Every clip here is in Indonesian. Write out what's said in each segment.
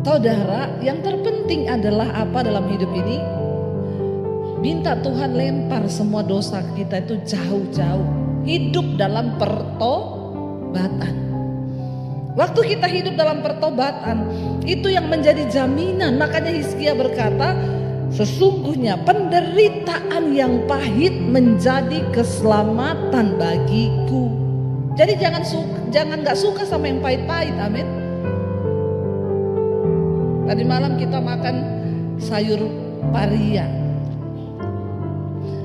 Saudara, yang terpenting adalah apa dalam hidup ini? Minta Tuhan lempar semua dosa kita itu jauh-jauh. Hidup dalam pertobatan. Waktu kita hidup dalam pertobatan, itu yang menjadi jaminan. Makanya Hizkia berkata, sesungguhnya penderitaan yang pahit menjadi keselamatan bagiku. Jadi jangan gak suka sama yang pahit-pahit, amin. Tadi malam kita makan sayur paria.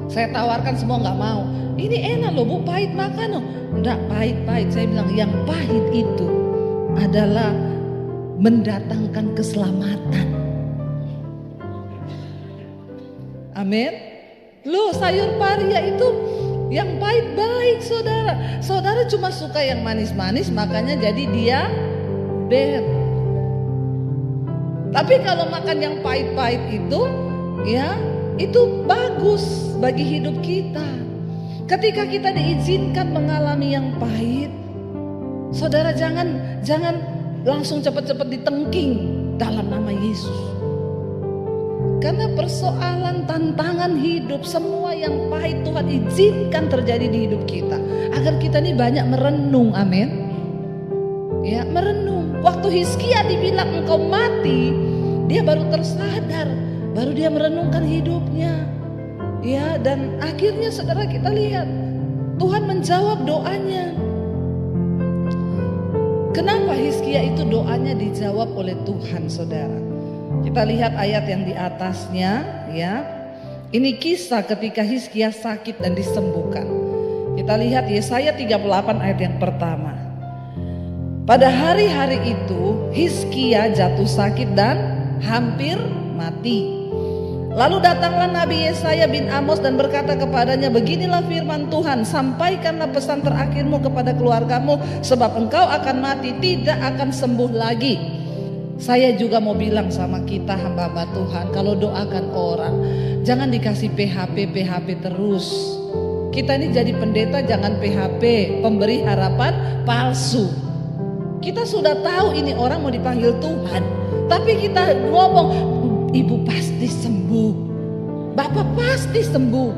Saya tawarkan semua gak mau. Ini enak loh Bu, pahit makan loh. Enggak, pahit-pahit. Saya bilang yang pahit itu adalah mendatangkan keselamatan. Amin. Loh, sayur paria itu yang pahit baik, saudara. Saudara cuma suka yang manis-manis, makanya jadi dia diabetes. Tapi kalau makan yang pahit-pahit itu, ya, itu bagus bagi hidup kita. Ketika kita diizinkan mengalami yang pahit, saudara jangan langsung cepat-cepat ditengking dalam nama Yesus. Karena persoalan tantangan hidup, semua yang pahit Tuhan izinkan terjadi di hidup kita, agar kita ini banyak merenung, amin. Ya, merenung. Waktu Hizkia dibilang engkau mati, dia baru tersadar, baru dia merenungkan hidupnya. Ya, dan akhirnya saudara kita lihat Tuhan menjawab doanya. Kenapa Hizkia itu doanya dijawab oleh Tuhan, saudara? Kita lihat ayat yang di atasnya, ya. Ini kisah ketika Hizkia sakit dan disembuhkan. Kita lihat Yesaya 38 ayat yang pertama. Pada hari-hari itu Hizkia jatuh sakit dan hampir mati. Lalu datanglah Nabi Yesaya bin Amos dan berkata kepadanya, beginilah firman Tuhan, sampaikanlah pesan terakhirmu kepada keluargamu, sebab engkau akan mati, tidak akan sembuh lagi. Saya juga mau bilang sama kita hamba-hamba Tuhan, kalau doakan orang, jangan dikasih PHP terus. Kita ini jadi pendeta jangan PHP, pemberi harapan palsu. Kita sudah tahu ini orang mau dipanggil Tuhan, tapi kita ngomong, ibu pasti sembuh, bapak pasti sembuh.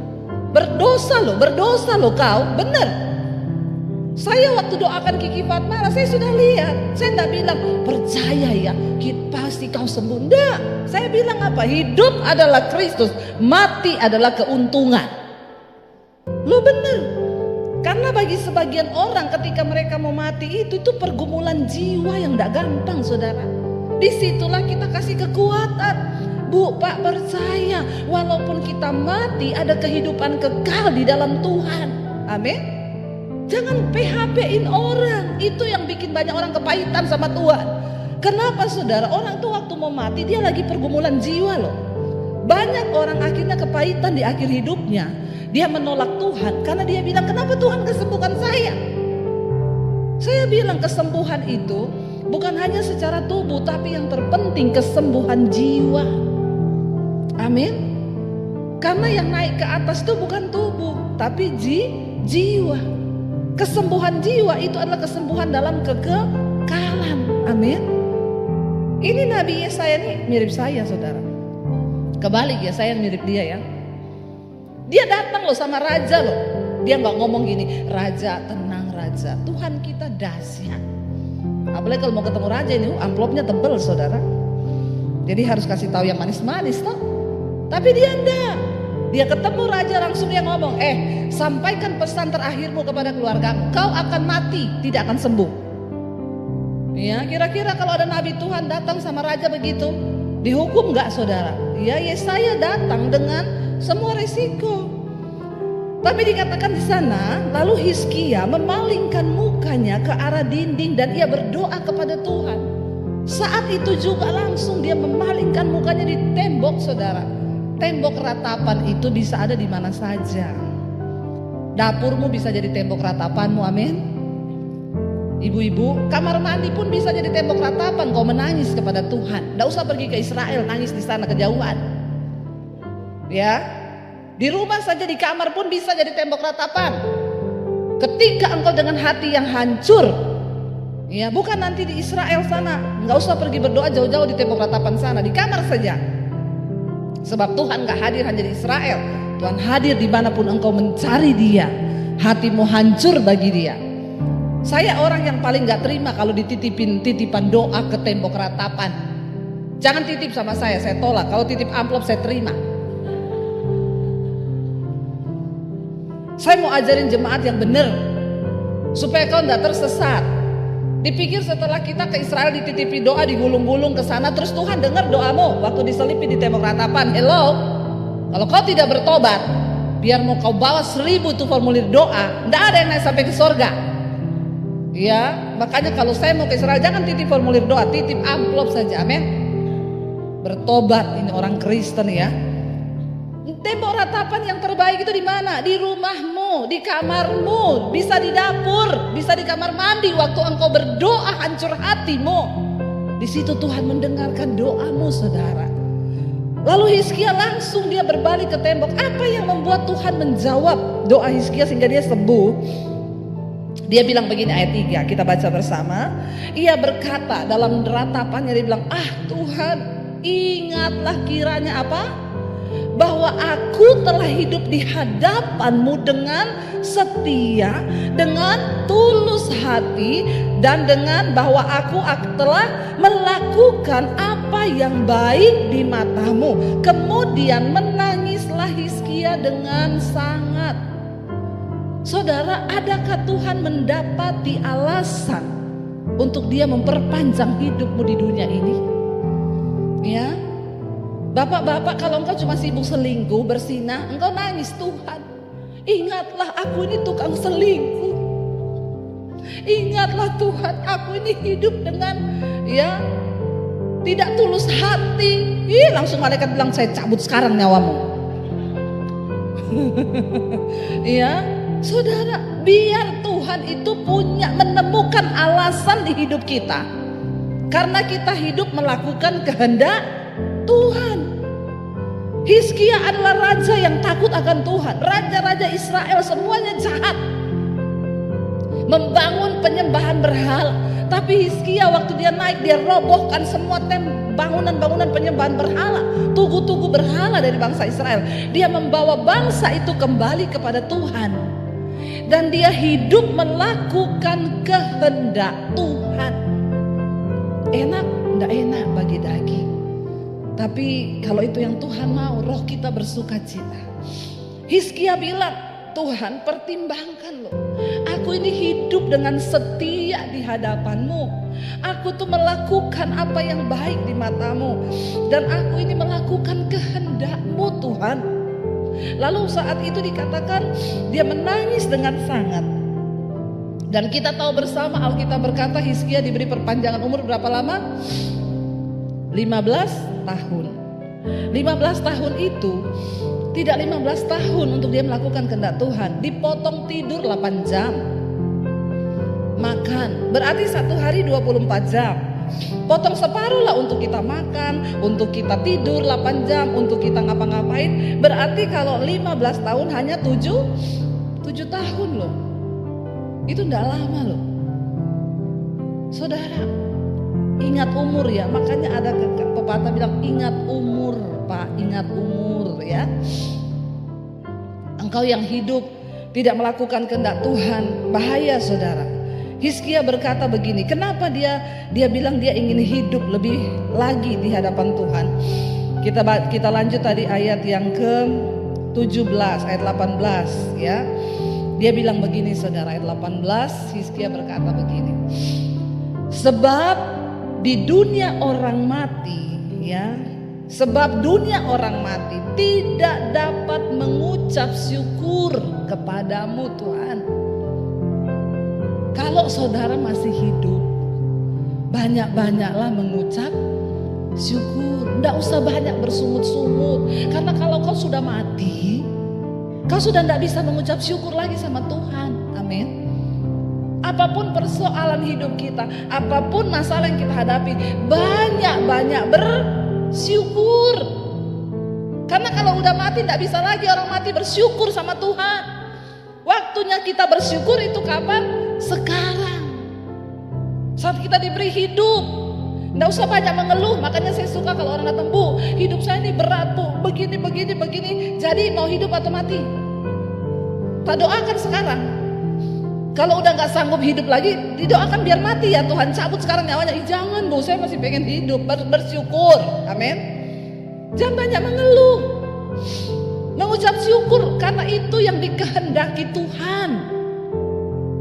Berdosa loh kau, bener. Saya waktu doakan Kiki Fatmala, saya sudah lihat. Saya tidak bilang percaya ya, pasti kau sembuh. Enggak, saya bilang apa? Hidup adalah Kristus, mati adalah keuntungan. Lo bener. Karena bagi sebagian orang ketika mereka mau mati itu pergumulan jiwa yang tidak gampang, saudara. Disitulah kita kasih kekuatan. Bu, Pak, percaya walaupun kita mati ada kehidupan kekal di dalam Tuhan. Amin. Jangan PHP-in orang. Itu yang bikin banyak orang kepahitan sama Tuhan. Kenapa, saudara? Orang tuh waktu mau mati dia lagi pergumulan jiwa loh. Banyak orang akhirnya kepahitan di akhir hidupnya. Dia menolak Tuhan karena dia bilang, kenapa Tuhan kesembuhkan saya? Saya bilang kesembuhan itu bukan hanya secara tubuh, tapi yang terpenting kesembuhan jiwa. Amin. Karena yang naik ke atas itu bukan tubuh, tapi jiwa. Kesembuhan jiwa itu adalah kesembuhan dalam kekekalan. Amin. Ini Nabi Yesaya ini mirip saya, saudara. Kebalik ya, saya mirip dia ya. Dia datang loh sama raja loh. Dia gak ngomong gini, raja tenang raja, Tuhan kita dahsyat. Apalagi kalau mau ketemu raja ini amplopnya tebel, saudara. Jadi harus kasih tahu yang manis-manis toh. Tapi dia enggak. Dia ketemu raja langsung dia ngomong, sampaikan pesan terakhirmu kepada keluargamu, kau akan mati, tidak akan sembuh. Ya, kira-kira kalau ada nabi Tuhan datang sama raja begitu, dihukum enggak, saudara? Ya, Yesaya datang dengan semua resiko. Tapi dikatakan di sana, lalu Hizkia memalingkan mukanya ke arah dinding dan ia berdoa kepada Tuhan. Saat itu juga langsung dia memalingkan mukanya di tembok, saudara. Tembok ratapan itu bisa ada di mana saja. Dapurmu bisa jadi tembok ratapanmu, amin. Ibu-ibu, kamar mandi pun bisa jadi tembok ratapan. Kau menangis kepada Tuhan. Tidak usah pergi ke Israel, nangis di sana kejauhan. Ya, di rumah saja, di kamar pun bisa jadi tembok ratapan. Ketika engkau dengan hati yang hancur, Ya, bukan nanti di Israel sana, nggak usah pergi berdoa jauh-jauh di tembok ratapan sana, di kamar saja. Sebab Tuhan gak hadir hanya di Israel, Tuhan hadir dimanapun engkau mencari Dia. Hatimu hancur bagi Dia. Saya orang yang paling gak terima kalau titipan doa ke tembok ratapan. Jangan titip sama saya tolak. Kalau titip amplop saya terima. Saya mau ajarin jemaat yang benar, supaya kau gak tersesat. Dipikir setelah kita ke Israel dititipi doa, digulung-gulung ke sana, terus Tuhan dengar doamu waktu diselipin di tembok ratapan. Hello, kalau kau tidak bertobat, biar mau kau bawa 1000 tuh formulir doa, tidak ada yang naik sampai ke surga. Ya, makanya kalau saya mau ke Israel jangan titip formulir doa, titip amplop saja. Amin. Bertobat, ini orang Kristen ya. Tembok ratapan yang terbaik itu di mana? Di rumahmu, di kamarmu, bisa di dapur, bisa di kamar mandi waktu engkau berdoa hancur hatimu. Di situ Tuhan mendengarkan doamu, saudara. Lalu Hizkia langsung dia berbalik ke tembok. Apa yang membuat Tuhan menjawab doa Hizkia sehingga dia sembuh? Dia bilang begini, ayat 3 kita baca bersama. Ia berkata dalam ratapannya, dia bilang, Tuhan, ingatlah kiranya apa? Bahwa aku telah hidup di hadapan-Mu dengan setia, dengan tulus hati, dan dengan bahwa aku telah melakukan apa yang baik di mata-Mu. Kemudian menangislah Hizkia dengan sangat. Saudara, adakah Tuhan mendapati alasan untuk dia memperpanjang hidupmu di dunia ini? Ya, bapak-bapak, kalau engkau cuma sibuk selingkuh, bersinah, engkau nangis, Tuhan, ingatlah aku ini tukang selingkuh. Ingatlah Tuhan, aku ini hidup dengan tidak tulus hati. Langsung malaikat bilang, saya cabut sekarang nyawamu. Saudara, biar Tuhan itu menemukan alasan di hidup kita. Karena kita hidup melakukan kehendak Tuhan. Hizkia adalah raja yang takut akan Tuhan. Raja-raja Israel semuanya jahat, membangun penyembahan berhala. Tapi Hizkia waktu dia naik, dia robohkan semua bangunan-bangunan penyembahan berhala, tugu-tugu berhala dari bangsa Israel. Dia membawa bangsa itu kembali kepada Tuhan. Dan dia hidup melakukan kehendak Tuhan. Enak? Tidak enak bagi daging. Tapi kalau itu yang Tuhan mau, roh kita bersuka cita. Hizkia bilang, Tuhan pertimbangkan loh. Aku ini hidup dengan setia di hadapan-Mu. Aku tuh melakukan apa yang baik di mata-Mu. Dan aku ini melakukan kehendak-Mu, Tuhan. Lalu saat itu dikatakan dia menangis dengan sangat. Dan kita tahu bersama, Alkitab berkata Hizkia diberi perpanjangan umur berapa lama? 15 tahun. 15 tahun itu tidak 15 tahun untuk dia melakukan kehendak Tuhan. Dipotong tidur 8 jam. Makan, berarti satu hari 24 jam. Potong separuh lah untuk kita makan, untuk kita tidur 8 jam, untuk kita ngapa-ngapain. Berarti kalau 15 tahun hanya 7 tahun loh. Itu enggak lama loh. Saudara, ingat umur ya. Makanya ada pepatah bilang, ingat umur Pak, ingat umur ya. Engkau yang hidup tidak melakukan kehendak Tuhan, bahaya saudara. Hizkia berkata begini, kenapa dia bilang dia ingin hidup lebih lagi di hadapan Tuhan. Kita lanjut tadi ayat yang ke-17, ayat 18 ya. Dia bilang begini saudara, ayat 18, Hizkia berkata begini. Sebab di dunia orang mati ya, sebab dunia orang mati tidak dapat mengucap syukur kepadamu Tuhan. Kalau saudara masih hidup, banyak-banyaklah mengucap syukur. Tidak usah banyak bersungut-sungut. Karena kalau kau sudah mati, kau sudah tidak bisa mengucap syukur lagi sama Tuhan. Amin. Apapun persoalan hidup kita, apapun masalah yang kita hadapi, banyak-banyak bersyukur. Karena kalau udah mati tidak bisa lagi orang mati bersyukur sama Tuhan. Waktunya kita bersyukur itu kapan? Sekarang. Saat kita diberi hidup, nggak usah banyak mengeluh. Makanya saya suka kalau orang datang, Bu, hidup saya ini berat, Bu, begini. Jadi mau hidup atau mati? Tak doakan sekarang. Kalau udah nggak sanggup hidup lagi, didoakan biar mati ya Tuhan, cabut sekarang nyawanya. Jangan Bu, saya masih pengen hidup, bersyukur. Amin. Jangan banyak mengeluh, mengucap syukur, karena itu yang dikehendaki Tuhan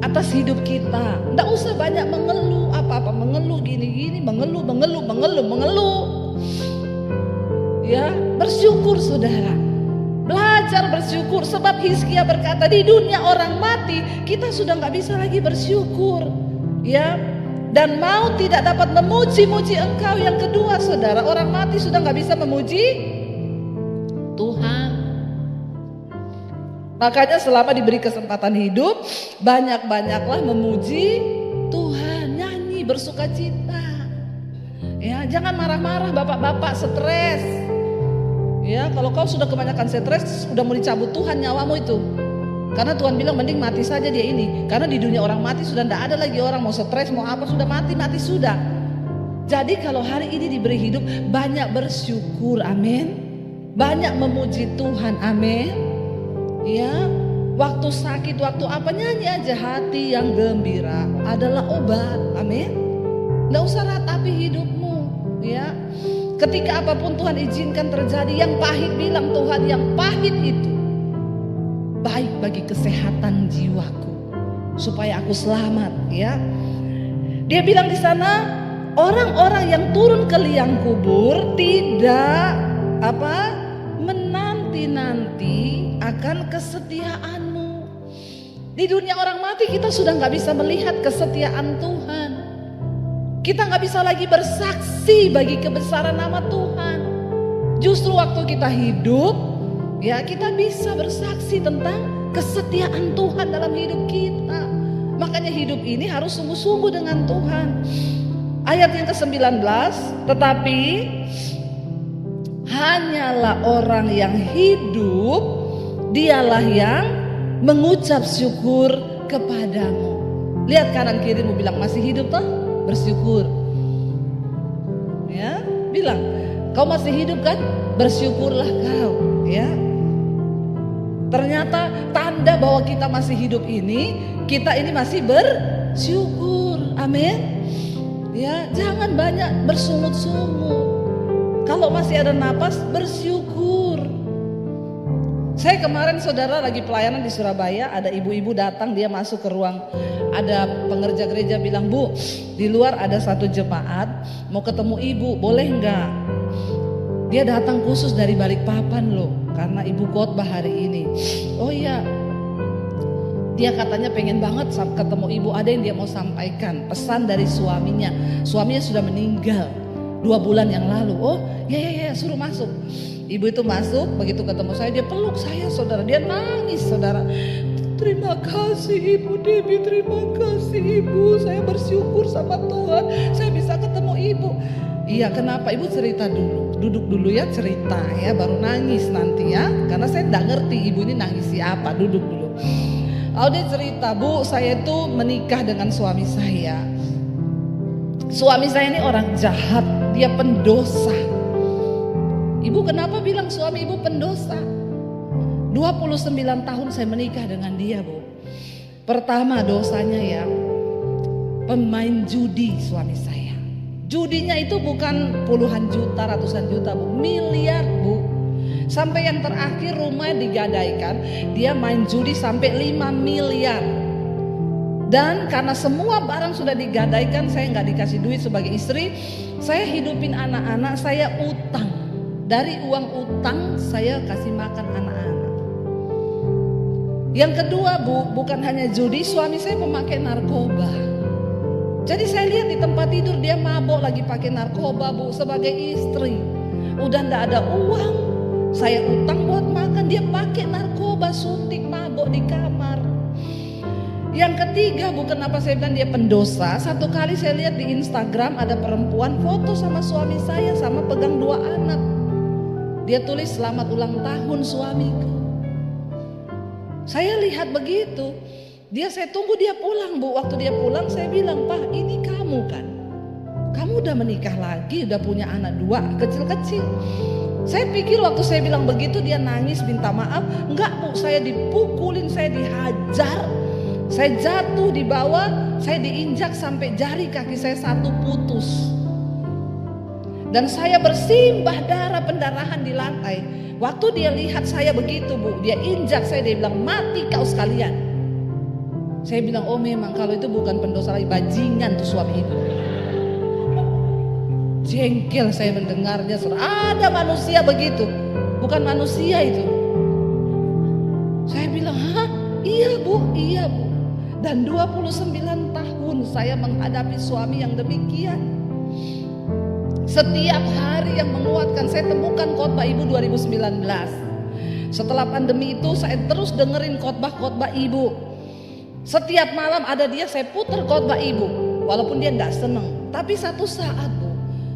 atas hidup kita. Nggak usah banyak mengeluh, apa-apa mengeluh gini, mengeluh. Ya, bersyukur saudara. Belajar bersyukur, sebab Hizkia berkata di dunia orang mati kita sudah nggak bisa lagi bersyukur. Ya, dan mau tidak dapat memuji-muji Engkau. Yang kedua saudara, orang mati sudah nggak bisa memuji Tuhan. Makanya selama diberi kesempatan hidup, banyak-banyaklah memuji Tuhan, nyanyi, bersukacita. Ya, jangan marah-marah bapak-bapak stres. Ya, kalau kau sudah kebanyakan stres, udah mau dicabut Tuhan nyawamu itu. Karena Tuhan bilang mending mati saja dia ini. Karena di dunia orang mati sudah tidak ada lagi orang mau stres, mau apa, sudah mati sudah. Jadi kalau hari ini diberi hidup, banyak bersyukur, amin. Banyak memuji Tuhan, amin. Ya, waktu sakit, waktu apa, nyanyi aja. Hati yang gembira adalah obat, amin. Nggak usah ratapi hidupmu, ya. Ketika apapun Tuhan izinkan terjadi, yang pahit bilang Tuhan, yang pahit itu baik bagi kesehatan jiwaku, supaya aku selamat, ya. Dia bilang di sana, orang-orang yang turun ke liang kubur tidak menanti-nanti akan kesetiaanmu. Di dunia orang mati kita sudah nggak bisa melihat kesetiaan Tuhan. Kita nggak bisa lagi bersaksi bagi kebesaran nama Tuhan. Justru waktu kita hidup, ya kita bisa bersaksi tentang kesetiaan Tuhan dalam hidup kita. Makanya hidup ini harus sungguh-sungguh dengan Tuhan. Ayat yang ke-19, tetapi hanyalah orang yang hidup, dialah yang mengucap syukur kepadamu. Lihat kanan kirimu, bilang masih hidup toh? Bersyukur. Ya, bilang kau masih hidup kan? Bersyukurlah kau, ya. Ternyata tanda bahwa kita masih hidup ini, kita ini masih bersyukur. Amin. Ya, jangan banyak bersungut-sungut. Kalau masih ada napas, bersyukur. Saya kemarin saudara lagi pelayanan di Surabaya, ada ibu-ibu datang, dia masuk ke ruang, ada pengerja gereja bilang, Bu, di luar ada satu jemaat mau ketemu ibu, boleh enggak? Dia datang khusus dari Balikpapan loh, karena ibu khotbah hari ini. Oh iya, dia katanya pengen banget ketemu ibu, ada yang dia mau sampaikan, pesan dari suaminya. Suaminya sudah meninggal 2 bulan yang lalu. Oh ya, suruh masuk. Ibu itu masuk, begitu ketemu saya, dia peluk saya saudara, dia nangis saudara. Terima kasih Ibu Debbie, terima kasih Ibu, saya bersyukur sama Tuhan, saya bisa ketemu Ibu. Iya, kenapa? Ibu cerita dulu, duduk dulu ya, cerita ya, baru nangis nanti ya, karena saya tidak ngerti ibu ini nangis siapa, duduk dulu. Lalu dia cerita, Bu, saya itu menikah dengan suami saya. Suami saya ini orang jahat, dia pendosa. Ibu kenapa bilang suami ibu pendosa? 29 tahun saya menikah dengan dia, Bu. Pertama dosanya ya, pemain judi suami saya. Judinya itu bukan puluhan juta, ratusan juta, Bu, miliar, Bu. Sampai yang terakhir rumah digadaikan, dia main judi sampai 5 miliar. Dan karena semua barang sudah digadaikan, saya nggak dikasih duit sebagai istri, saya hidupin anak-anak, saya utang. Dari uang utang saya kasih makan anak-anak. Yang kedua, Bu, bukan hanya judi, suami saya pemakai narkoba. Jadi saya lihat di tempat tidur dia mabok lagi pakai narkoba, Bu, sebagai istri. Udah ndak ada uang, saya utang buat makan, dia pakai narkoba, suntik, mabok di kamar. Yang ketiga, Bu, kenapa saya bilang dia pendosa? Satu kali saya lihat di Instagram ada perempuan foto sama suami saya, sama pegang 2 anak. Dia tulis selamat ulang tahun suamiku. Saya lihat begitu. Saya tunggu dia pulang, Bu. Waktu dia pulang saya bilang, Pak, ini kamu kamu kan? Kamu udah menikah lagi, udah punya anak 2 kecil-kecil. Saya pikir waktu saya bilang begitu dia nangis minta maaf. Enggak Bu, saya dipukulin, saya dihajar. Saya jatuh di bawah, saya diinjak sampai jari kaki saya 1 putus. Dan saya bersimbah darah, pendarahan di lantai. Waktu dia lihat saya begitu Bu, dia injak saya, dia bilang mati kau sekalian. Saya bilang oh memang kalau itu bukan pendosa lagi, bajingan tuh suami itu. Jengkel saya mendengarnya. Ada manusia begitu, bukan manusia itu. Saya bilang hah? Iya Bu, iya Bu. Dan 29 tahun saya menghadapi suami yang demikian. Setiap hari yang menguatkan, saya temukan khotbah Ibu 2019. Setelah pandemi itu saya terus dengerin khotbah-khotbah Ibu. Setiap malam ada dia, saya putar khotbah Ibu. Walaupun dia gak seneng, tapi satu saat Bu,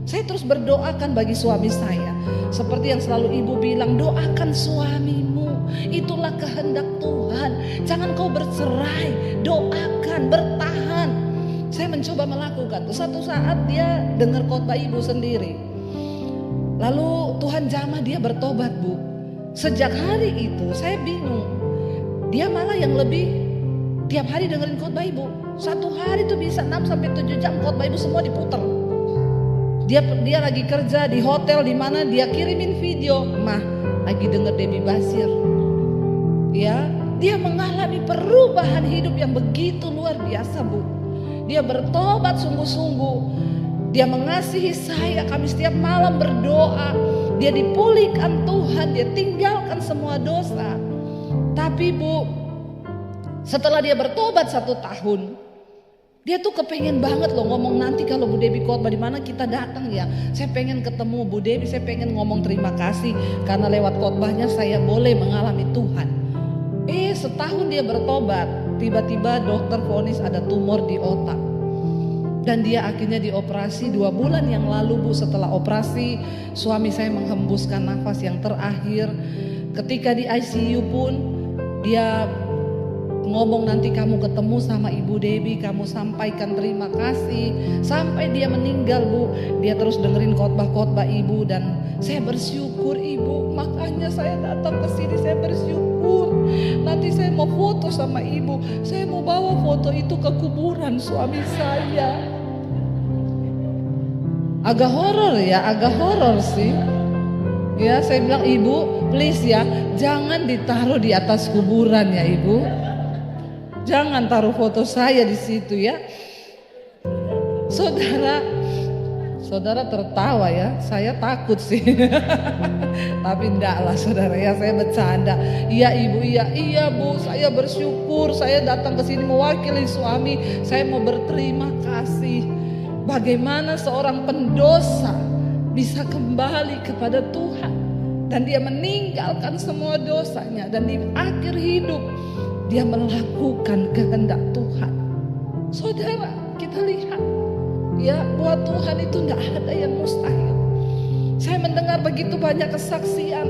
saya terus berdoakan bagi suami saya. Seperti yang selalu Ibu bilang, doakan suamimu, itulah kehendak Tuhan. Jangan kau bercerai, doakan, bertahan. Saya mencoba melakukan. Satu saat dia dengar khotbah Ibu sendiri. Lalu Tuhan jamah dia bertobat Bu. Sejak hari itu saya bingung. Dia malah yang lebih tiap hari dengerin khotbah Ibu. Satu hari itu bisa 6-7 jam khotbah Ibu semua diputar. Dia lagi kerja di hotel di mana, dia kirimin video, mah lagi denger Debbie Basir. Ya, dia mengalami perubahan hidup yang begitu luar biasa Bu. Dia bertobat sungguh-sungguh. Dia mengasihi saya, kami setiap malam berdoa. Dia dipulihkan Tuhan, dia tinggalkan semua dosa. Tapi Bu, setelah dia bertobat 1 tahun, dia tuh kepengen banget loh ngomong nanti kalau Bu Debbie khotbah di mana kita datang ya. Saya pengen ketemu Bu Debbie, saya pengen ngomong terima kasih karena lewat khotbahnya saya boleh mengalami Tuhan. Setahun dia bertobat, tiba-tiba dokter vonis ada tumor di otak. Dan dia akhirnya dioperasi 2 bulan yang lalu Bu. Setelah operasi, suami saya menghembuskan nafas yang terakhir. Ketika di ICU pun dia ngomong nanti kamu ketemu sama Ibu Debbie, kamu sampaikan terima kasih. Sampai dia meninggal Bu, dia terus dengerin khotbah-khotbah Ibu. Dan saya bersyukur Ibu, makanya saya datang ke sini, saya bersyukur. Nanti saya mau foto sama Ibu, saya mau bawa foto itu ke kuburan suami saya. Agak horor ya, agak horor sih. Ya, saya bilang Ibu, please ya, jangan ditaruh di atas kuburan ya Ibu. Jangan taruh foto saya di situ ya. Saudara tertawa ya, saya takut sih. Tapi enggak lah saudara ya, saya bercanda. Iya Ibu, iya Bu, saya bersyukur saya datang ke sini mewakili suami. Saya mau berterima kasih. Bagaimana seorang pendosa bisa kembali kepada Tuhan. Dan dia meninggalkan semua dosanya. Dan di akhir hidup dia melakukan kehendak Tuhan. Saudara, kita lihat ya, buat Tuhan itu tidak ada yang mustahil. Saya mendengar begitu banyak kesaksian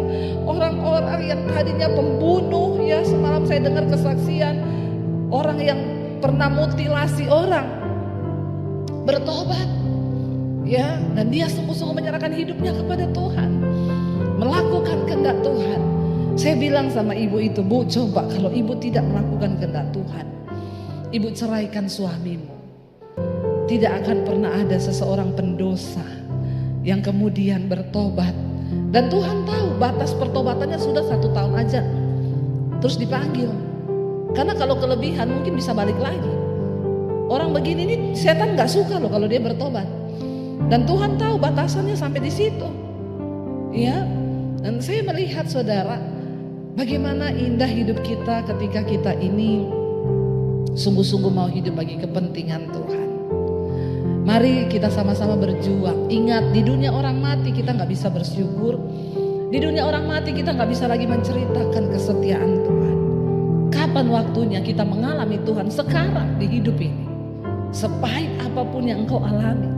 orang-orang yang tadinya pembunuh ya. Semalam saya dengar kesaksian orang yang pernah mutilasi orang bertobat ya, dan dia sungguh-sungguh menyerahkan hidupnya kepada Tuhan, melakukan kehendak Tuhan. Saya bilang sama ibu itu, Bu, coba kalau ibu tidak melakukan kehendak Tuhan, ibu ceraikan suamimu. Tidak akan pernah ada seseorang pendosa yang kemudian bertobat. Dan Tuhan tahu batas pertobatannya sudah 1 tahun aja, terus dipanggil. Karena kalau kelebihan mungkin bisa balik lagi. Orang begini nih setan gak suka loh kalau dia bertobat. Dan Tuhan tahu batasannya sampai di situ. Ya, dan saya melihat saudara, bagaimana indah hidup kita ketika kita ini sungguh-sungguh mau hidup bagi kepentingan Tuhan. Mari kita sama-sama berjuang. Ingat, di dunia orang mati kita gak bisa bersyukur. Di dunia orang mati kita gak bisa lagi menceritakan kesetiaan Tuhan. Kapan waktunya kita mengalami Tuhan? Sekarang di hidup ini. Sepahit apapun yang engkau alami.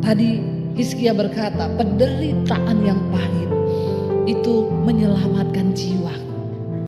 Tadi Hizkia berkata, penderitaan yang pahit itu menyelamatkan jiwaku.